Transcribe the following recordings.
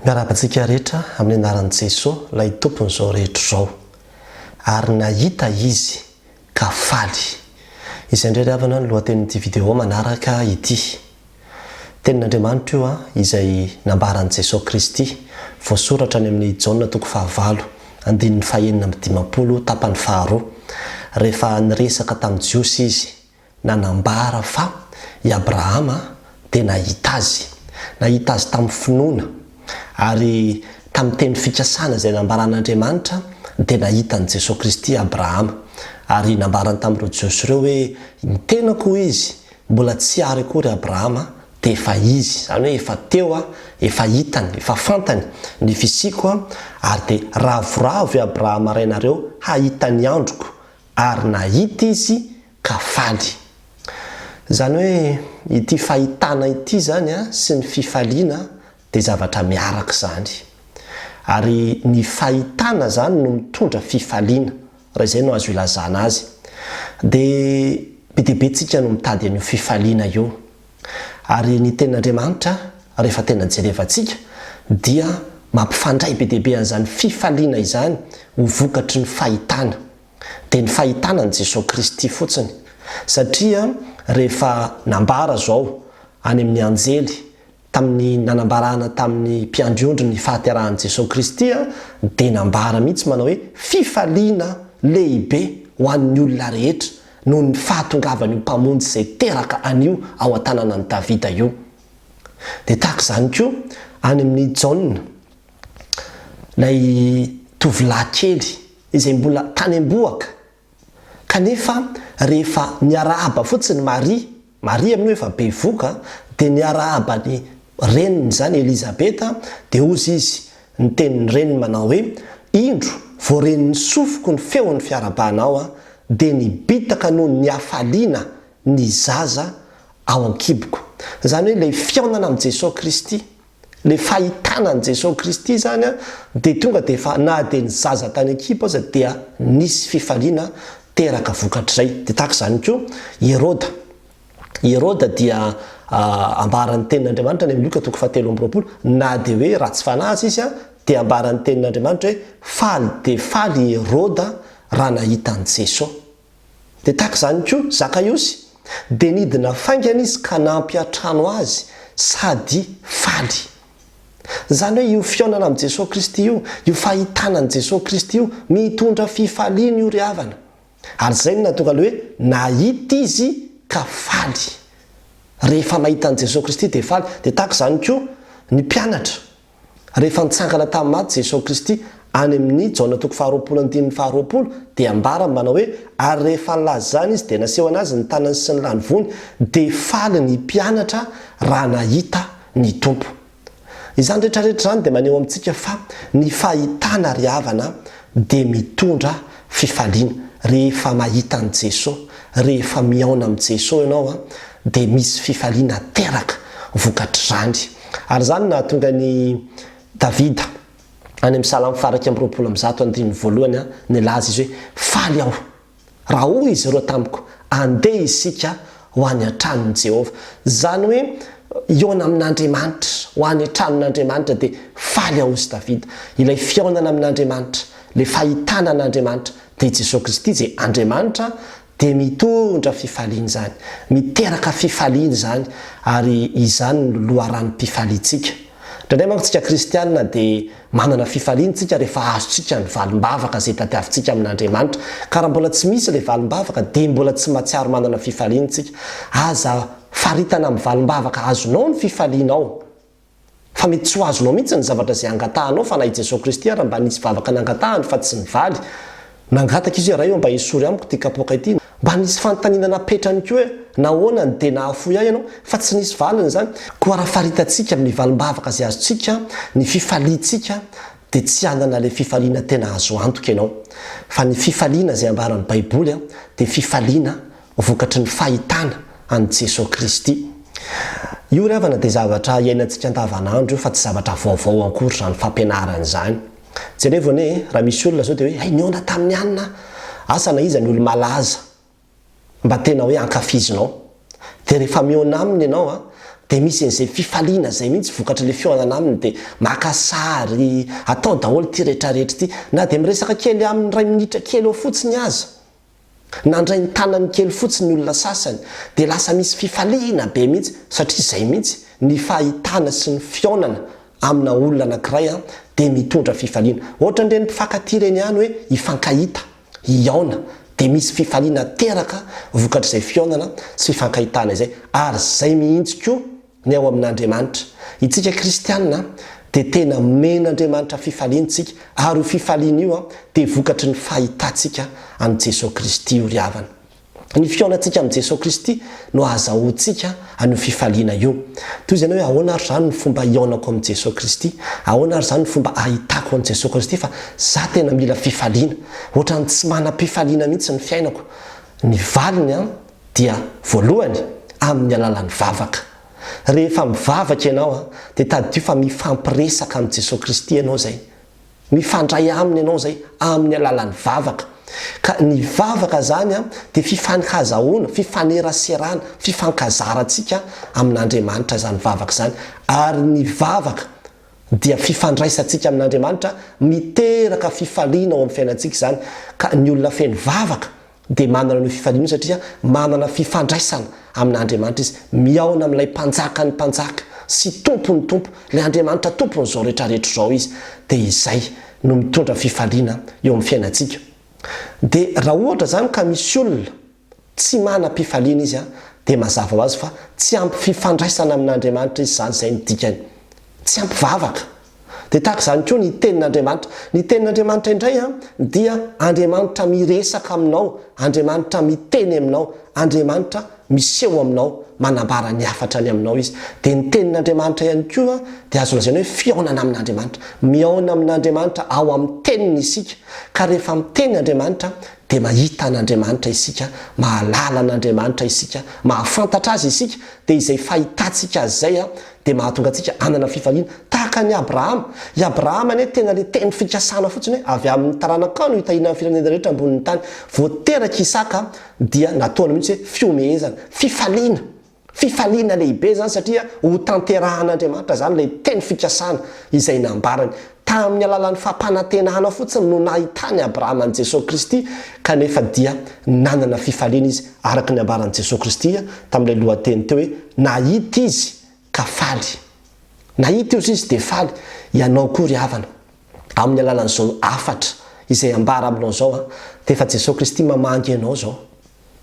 Miarabantsika rehetra amin'ny anaran'i Jesosy lay tompon'izao rehetra izao ary nahita izy ka faly. Izay indray ravana ny lohatenin'ity vidéo manaraka ity. Tenin'Andriamanitra io izay nambaran'i Jesosy Kristy voasoratra any amin'ny Jaona 4:5 tapany 2 rehefa niresaka tamin'i Jiosy izy nanambara fa i Abrahama dia nahita azy tamin'ny finoana. Ary tamin'ny teny fikasana izay nambaran'Andriamanitra dia nahitany Jesosy Kristy Abrahama ary nambarany tamin'ireo Jiosy ireo hoe ny tenako izy mbola tsy ary akory Abrahama dia efa izy, izany hoe efa teo efa hitany, efa fantany ny fisiko ary dia ravoravo i Abrahama rainareo hahitany androko ary nahita izy ka faly. Izany hoe ity fahitana ity zany sy ny fifaliana dia zavatra miaraka zany. Ary ny fahitana zany no mitondra fifaliana, raha izay no azo ilazana azy. Dia be dia be tsika no mitady an'io fifaliana io. Ary ny tenin'Andriamanitra rehefa tena jerevantsika dia mampifandray be dia be an'izany fifaliana izany ho vokatry ny fahitana. Dia ny fahitana ny Jesosy Kristy fotsiny. Satria rehefa nambara zao any amin'ny anjely tamin'ny nanambarana tamin'ny mpiandriondro ny fahaterahan'i Jesosy Kristy dia nambara mihitsy manao hoe fifaliana lehibe ho an'ny olona rehetra noho ny fahatongavan'io mpamonjy izay teraka an'io ao an-tanànan'i Davida io. Dia tahaka izany koa any amin'ny Jaona ilay tovolahy kely izay mbola tany am-boaka kanefa rehefa niarahaba fotsiny Maria amin'ny efa be voka dia niarahaba ny reniny zany Elizabeta dia ozy izy ny tenin'ny reniny manao hoe indro voarenin'ny sofiko ny feon'ny fiarabanao dia nibitaka noho ny hafaliana ny zaza ao an-kiboko. Izany hoe ilay fiaonana amin'ny Jesosy Kristy, ilay fahitana an' Jesosy Kristy zany dia tonga dia efa na dia ny zaza tany an-kibo aza dia nisy fifaliana teraka vokatrizay. Dia tahaka izany koa Heroda dia ambaran'ny tenin'Andriamanitra ny amin'ny Luka 7:20 na dia hoe raha tsy fanahy izy dia ambaran'ny tenin'Andriamanitra hoe faly dia faly Heroda raha nahita an' Jesosy. Dia tahaka izany koa Zakaiosy dia nidina faingana izy ka nampy an-trano azy sady faly. Izany hoe io fiaonana amin'ny Jesosy Kristy io fahitana an' Jesosy Kristy io mitondra fifaliana io ry havana. Ary izay no nahatonga hoe nahita izy ka faly. Rehefa mahita an' Jesosy Kristy dia faly. Dia tahaka izany koa ny mpianatra rehefa nitsangana tamin'ny maty Jesosy Kristy any amin'ny Jaona 2:20 dia ambara manao hoe ary rehefa nilazana izy dia naseho anazy ny tanany sy ny lany vony dia faly ny mpianatra raha nahita ny tompo. Izany rehetrarehetra zany dia maneho amintsika fa ny fahitana ry havana dia mitondra fifaliana. Rehefa mahita an' Jesosy, rehefa miaona amin'ny Jesosy ianao dia misy fifaliana teraka vokatry zany. Ary zany nahatonga ny Davida any amin'ny Salamo 119 nilaza izy hoe faly aho raha hoy izy ireo tamiko andeha isika ho any an-tranon'i Jehovah. Zany hoe iona amin'Andriamanitra ho any an-tranon'Andriamanitra dia faly aho izy Davida. Ilay fiaonana amin'Andriamanitra, ilay fahitana an'Andriamanitra dia Jesosy Kristy izay Andriamanitra dia mitondra fifaliana zany, miteraka fifaliana zany ary izany no loharan'nympifaliantsika. Indraindray manko tsika kristianina dia manana fifaliantsika rehefa azontsika ny valim-bavaka izay tadiavintsika amin'Andriamanitra. Ka raha mbola tsy misy ilay valim-bavaka dia mbola tsy mahatsiaro manana fifaliantsika. Aza faritana amin'ny valim-bavaka azonao ny fifalianao. Fa mety tsy ho azonao mihitsy ny zavatra izay angatahanao fa na i Jesosy Kristy raha mba nisy vavaka nangatahany fa tsy nivaly. Nangataka izy hoe raha io mba hisory amiko ty kapoaka ity. Mba nisy fanontaniana napetrany koa hoe nahoana ny dia nahafoy ahy ianao fa tsy nisy valiny zany. Koa raha faritantsika amin'ny valim-bavaka izay azontsika ny fifaliantsika dia tsy hanana ilay fifaliana tena azo antoka ianao. Fa ny fifaliana izay ambaran'ny Baiboly dia fifaliana vokatry ny fahitana an' Jesosy Kristy. Io ry havana dia zavatra iainantsika andavanandro fa tsy zavatra vaovao akory zany fampianarana izany. Jerevony raha misy olona zao dia hoe niona tamin'ny anina asa na iza ny olo malaza mba tena hoe ankafizinao. Dia rehefa miona aminy ianao dia misy n'izay fifaliana zay mihitsy vokatra le fionana aminy dia makasary atao daholo ty rehetrarehetra ty na dia miresaka kely amin'ny ray minitra kely eo fotsiny aza nandray ny tanany kely fotsiny ny olona sasany dia lasa misy fifaliana be mihitsy satria izay mihitsy ny fahitana sy ny fionana amina olona anankiray dia mitondra fifaliana ohatra ndreny mpifankatireny ihany hoe hifankahita iaona dia misy fifaliana teraka vokatra izay fionana sy fifankahitana izay ary zay mihitsy koa ny ao amin'Andriamanitra itsika kristianina dia tena men'Andriamanitra fifaliantsika ary io fifaliana io dia vokatry ny fahitantsika amin'ny Jesosy Kristy io ry havana ny fionantsika amin'ny Jesosy Kristy no azahoantsika an'io fifaliana io toy izany hoe ahoana ary zany ny fomba iaonako amin'ny Jesosy Kristy ahoana ary zany ny fomba ahitako amin'ny Jesosy Kristy fa za tena mila fifaliana ohatra ny tsy manam-pifaliana mihitsy ny fiainako ny valiny dia voalohany amin'ny alalan'ny vavaka rehefa mivavaka ianao dia tadio fa mifampiresaka amin'ny Jesosy Kristy ianao zay mifandray aminy ianao zay amin'ny alalan'ny vavaka ka ny vavaka zany dia fifankazahoana fifaneraserana fifankazarantsika amin'Andriamanitra zany vavaka zany ary ny vavaka dia fifandraisantsika amin'Andriamanitra miteraka fifaliana ao amin'ny fiainantsika zany ka ny olona feno vavaka dia manana ny fifaliana satria manana fifandraisana amin'Andriamanitra izy miaona amin'ilay mpanjaka ny mpanjaka sy tompony tompo ilay Andriamanitra tompony zao rehetrarehetra zao izy dia izay no mitondra fifaliana eo amin'ny fiainantsika dia raha ohatra zany ka misy olona tsy manam-pifaliana izy dia mazava ho azy fa tsy ampy fifandraisana amin'Andriamanitra izy zany zay ny dikany tsy ampy vavaka dia tahaka izany koa ny tenin'Andriamanitra ny tenin'Andriamanitra indray dia Andriamanitra miresaka aminao Andriamanitra miteny aminao Andriamanitra miseho aminao manambara ny afatra ny aminao izy dia ny tenin'Andriamanitra ihany koa dia azo lazaina hoe fionana amin'Andriamanitra miaona amin'Andriamanitra ao amin'ny teniny isika ka rehefa miteny Andriamanitra dia mahita an'Andriamanitra isika mahalala an'Andriamanitra isika mahafantatra azy isika dia izay fahitantsika azy zay dia mahatonga antsika anana fifaliana tahaka ny Abrahama i Abrahama ane tena le teny fikasana fotsiny hoe avy amin'ny taranaka no hitahina amin'ny firenena rehetra ambonin'ny tany voateraka Isaka dia nataony mihitsy hoe fiomehezana fifaliana lehibe zany satria ho tanterahan'Andriamanitra zany le teny fikasana izay nambarany tamin'ny alalan'ny fampanantenana fotsiny no nahitany Abrahama an'i Jesosy Kristy kanefa dia nanana fifaliana izy araka ny ambaran'i Jesosy Kristy tamin'ilay lohateny teo hoe nahita izy ka faly nahita izy dia faly ianao koa ry havana amin'ny alalan'izao afatra izay ambara aminao zao dia efa Jesosy Kristy mamangy ianao zao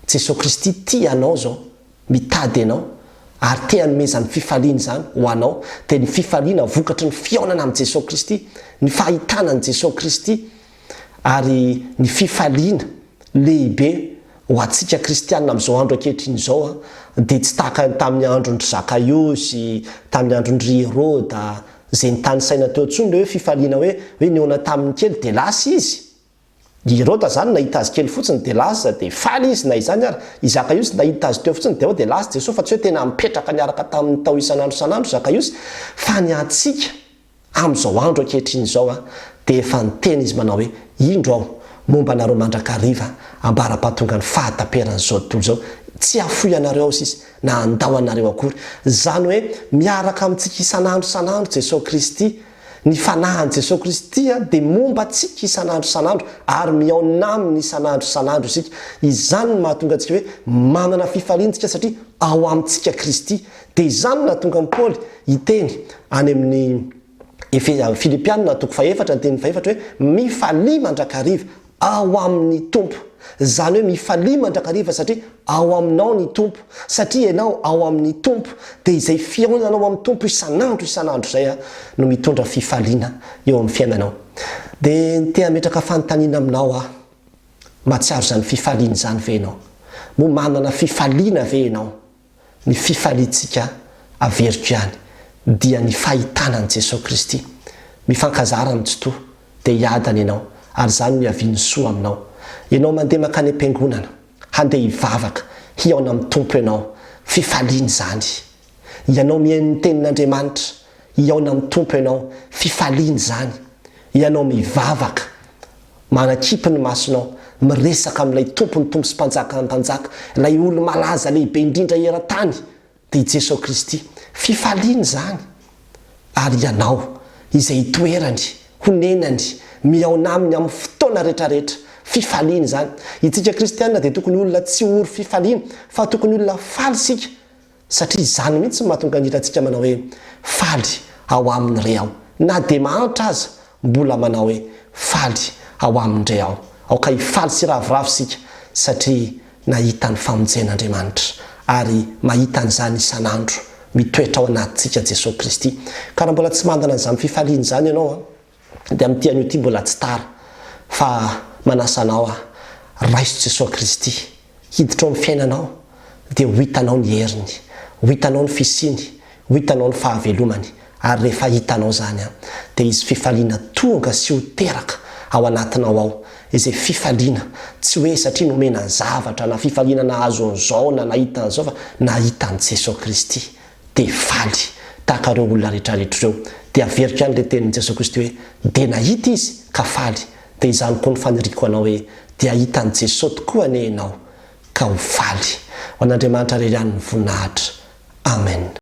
Jesosy Kristy tia anao zao mitady ianao ary te hanomezany fifaliana zany ho anao dia ny fifaliana vokatry ny fionana amin'ny Jesosy Kristy ny fahitana ny Jesosy Kristy ary ny fifaliana lehibe ho antsika kristianina amin'izao andro ankehitriny izao dia tsy tahaka tamin'ny androndry Zakaiosy tamin'ny androndry ireo zay ny tany saina teo ntsony le hoe fifaliana hoe niona tamin'ny kely dia lasa izy ireo zany nahita azy kely fotsiny dia lasa dia faly izy na izany ary i Zakaiosy nahita azy teo fotsiny dia lasa Jesosy fa tsy hoe tena mipetraka niaraka tamin'ny tao isanandro Zakaiosy fa ny antsika amin'izao andro ankehitriny izao dia efa niteny izy manao hoe indro aho momba anareo mandrakariva ambara-pahatonga ny fahataperan'izao tontolo zao tsy afoy anareo izy na andao anareo akory zany hoe miaraka amintsika isanandro Jesosy Kristy ny fanahan' Jesosy Kristy dia momba tsika isanandro ary miaona aminy isanandro isika izany mahatonga antsika hoe manana fifaliantsika satria ao amintsika Kristy dia izany nahatonga ny Paoly hiteny any amin'ny Filipianina toko faefatra ny teny faefatra hoe mifalia mandrakariva ao amin'ny tompo zany hoe mifalia mandrakariva satria ao aminao ny tompo satria ianao ao amin'ny tompo dia izay fionanao amin'ny tompo isanandro zay no mitondra fifaliana eo amin'ny fiainanao dia te hametraka fanontaniana aminao matsiaro zany fifaliana zany ve ianao mo manana fifaliana ve ianao ny fifaliantsika averiko ihany dia ny fahitanan'i Jesosy Kristy mifankazara mitsitoa dia hiadana ianao ary zany miaviany soa aminao ianao mandeha makany am-piangonana handeha hivavaka hiaona amin'ny tompo ianao fifaliana zany ianao mihaino ny tenin'Andriamanitra hiaona amin'ny tompo ianao fifaliana zany ianao mivavaka manakipy ny masonao miresaka amin'ilay tompony tompo sy mpanjaka ilay olo malaza lehibe indrindra eran-tany dia Jesosy Kristy fifaliany zany ary ianao izay itoerany honenany miaona aminy amin'ny fotoana rehetrarehetra fifaliany zany itsika kristianina dia tokony olona tsy ory fifaliana fa tokony olona faly sika satria zany mihitsy mahatonga anhitantsika manao hoe faly ao amin'ny re aho na dia mahantra aza mbola manao hoe faly ao amin'ndre aho aoka hifaly sy ravoravo sika satria nahita ny famonjen'Andriamanitra ary mahita an'izany isan'andro mitoetra ao anatintsika Jesosy Kristy ka raha mbola tsy mandana an'izany fifaliany zany ianao dia amin'ny tian'io ity mbola tsy tara fa manasanao raiso Jesosy Kristy hiditra ao amin'ny fiainanao dia ho hitanao ny heriny, ho hitanao ny fisiny, ho hitanao ny fahavelomany ary rehefa hitanao zany dia izy fifaliana tonga sy ho teraka ao anatinao ao izay fifaliana tsy hoe satria nomena ny zavatra na fifaliana nahazo an'izao na nahita an'izao fa nahita an' Jesosy Kristy dia faly tahaka ireo olona rehetrarehetra ireo dia averika ihany ilay tenin'i Jesosy Kristy hoe dia nahita izy ka faly dia izany koa ny faniriko anao hoe dia hita an' Jesosy tokoa ane ianao ka ho faly ho an'Andriamanitra irery ihany ny voninahitra. Amen.